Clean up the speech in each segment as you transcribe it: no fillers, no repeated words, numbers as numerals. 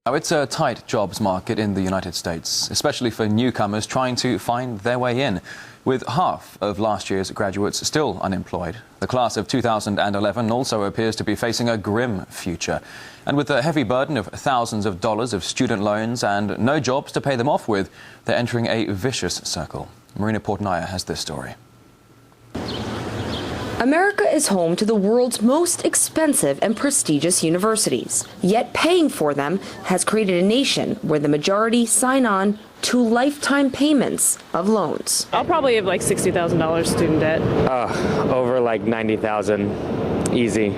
Now, it's a tight jobs market in the United States, especially for newcomers trying to find their way in. With half of last year's graduates still unemployed, the class of 2011 also appears to be facing a grim future. And with the heavy burden of thousands of dollars of student loans and no jobs to pay them off with, they're entering a vicious circle. Marina Portnaya has this story. America is home to the world's most expensive and prestigious universities. Yet paying for them has created a nation where the majority sign on to lifetime payments of loans. I'll probably have like $60,000 student debt. Over like $90,000, easy.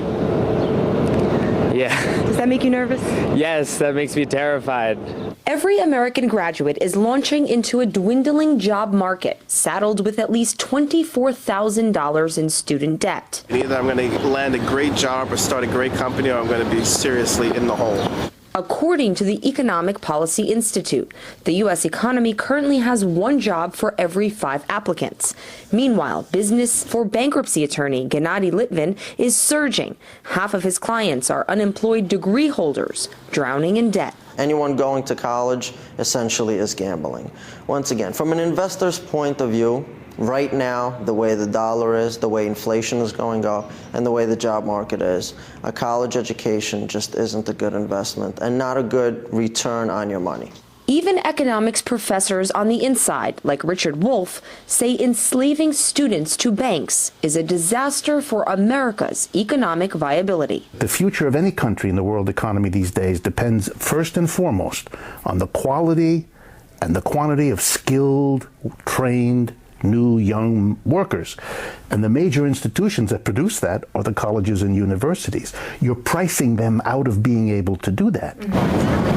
Yeah. Does that make you nervous? Yes, that makes me terrified. Every American graduate is launching into a dwindling job market, saddled with at least $24,000 in student debt. Either I'm going to land a great job or start a great company, or I'm going to be seriously in the hole. According to the Economic Policy Institute, the U.S. economy currently has one job for every 5 applicants. Meanwhile, business for bankruptcy attorney Gennady Litvin is surging. Half of his clients are unemployed degree holders, drowning in debt. Anyone going to college essentially is gambling. Once again, from an investor's point of view, right now, the way the dollar is, the way inflation is going up, and the way the job market is, a college education just isn't a good investment and not a good return on your money. Even economics professors on the inside, like Richard Wolff, say enslaving students to banks is a disaster for America's economic viability. The future of any country in the world economy these days depends first and foremost on the quality and the quantity of skilled, trained, new young workers. And the major institutions that produce that are the colleges and universities. You're pricing them out of being able to do that.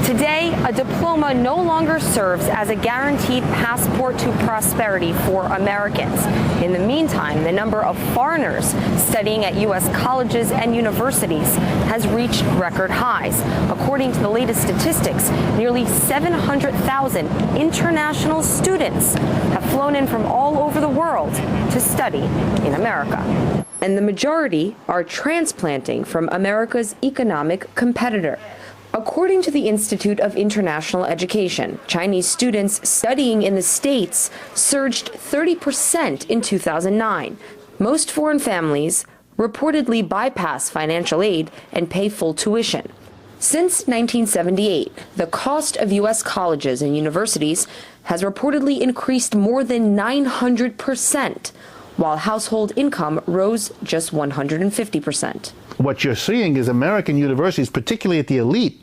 Today, a diploma no longer serves as a guaranteed passport to prosperity for Americans. In the meantime, the number of foreigners studying at U.S. colleges and universities has reached record highs. According to the latest statistics, nearly 700,000 international students have flown in from all over the world to study in America. And the majority are transplanting from America's economic competitor. According to the Institute of International Education, Chinese students studying in the States surged 30% in 2009. Most foreign families reportedly bypass financial aid and pay full tuition. Since 1978, the cost of U.S. colleges and universities has reportedly increased more than 900%, while household income rose just 150%. What you're seeing is American universities, particularly at the elite,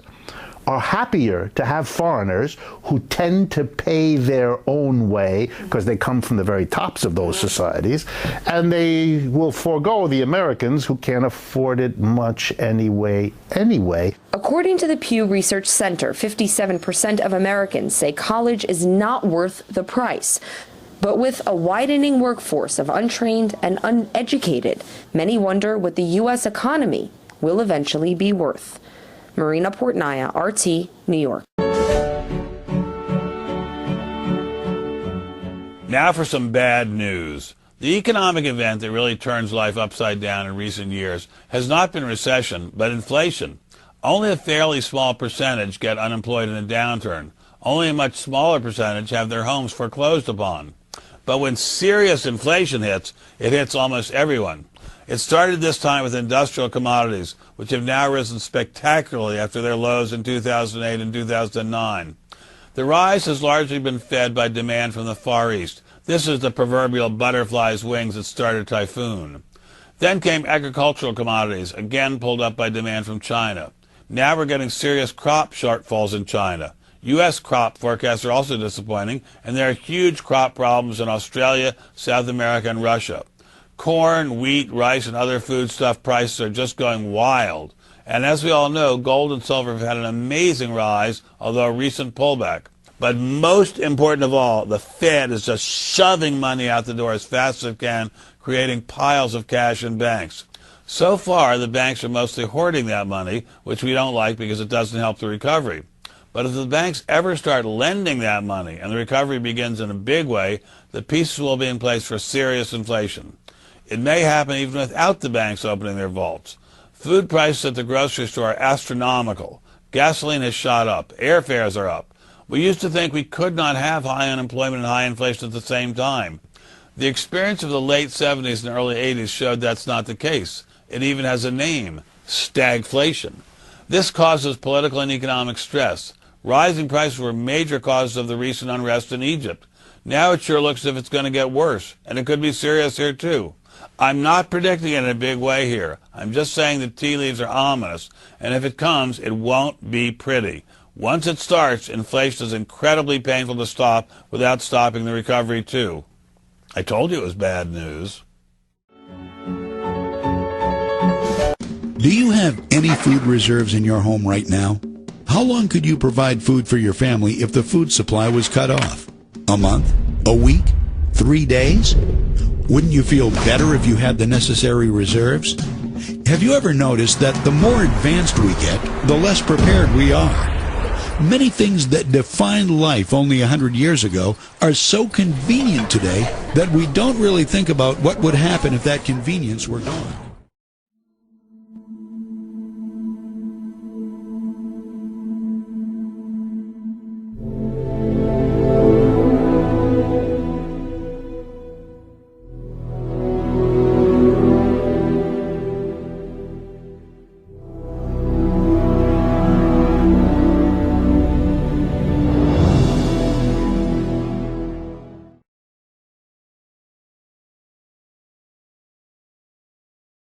are happier to have foreigners who tend to pay their own way because they come from the very tops of those societies, and they will forego the Americans who can't afford it much anyway. According to the Pew Research Center, 57% of Americans say college is not worth the price. But with a widening workforce of untrained and uneducated, many wonder what the U.S. economy will eventually be worth. Marina Portnaya, RT, New York. Now for some bad news. The economic event that really turns life upside down in recent years has not been recession, but inflation. Only a fairly small percentage get unemployed in a downturn. Only a much smaller percentage have their homes foreclosed upon. But when serious inflation hits, it hits almost everyone. It started this time with industrial commodities, which have now risen spectacularly after their lows in 2008 and 2009. The rise has largely been fed by demand from the Far East. This is the proverbial butterfly's wings that start a typhoon. Then came agricultural commodities, again pulled up by demand from China. Now we're getting serious crop shortfalls in China. U.S. crop forecasts are also disappointing, and there are huge crop problems in Australia, South America, and Russia. Corn, wheat, rice, and other foodstuff prices are just going wild. And as we all know, gold and silver have had an amazing rise, although a recent pullback. But most important of all, the Fed is just shoving money out the door as fast as it can, creating piles of cash in banks. So far, the banks are mostly hoarding that money, which we don't like because it doesn't help the recovery. But if the banks ever start lending that money and the recovery begins in a big way, the pieces will be in place for serious inflation. It may happen even without the banks opening their vaults. Food prices at the grocery store are astronomical. Gasoline has shot up. Airfares are up. We used to think we could not have high unemployment and high inflation at the same time. The experience of the late 70s and early 80s showed that's not the case. It even has a name, stagflation. This causes political and economic stress. Rising prices were major causes of the recent unrest in Egypt. Now it sure looks as if it's going to get worse, and it could be serious here too. I'm not predicting it in a big way here. I'm just saying the tea leaves are ominous, and if it comes, it won't be pretty. Once it starts, inflation is incredibly painful to stop without stopping the recovery too. I told you it was bad news. Do you have any food reserves in your home right now? How long could you provide food for your family if the food supply was cut off? A month? A week? 3 days? Wouldn't you feel better if you had the necessary reserves? Have you ever noticed that the more advanced we get, the less prepared we are? Many things that defined life only 100 years ago are so convenient today that we don't really think about what would happen if that convenience were gone.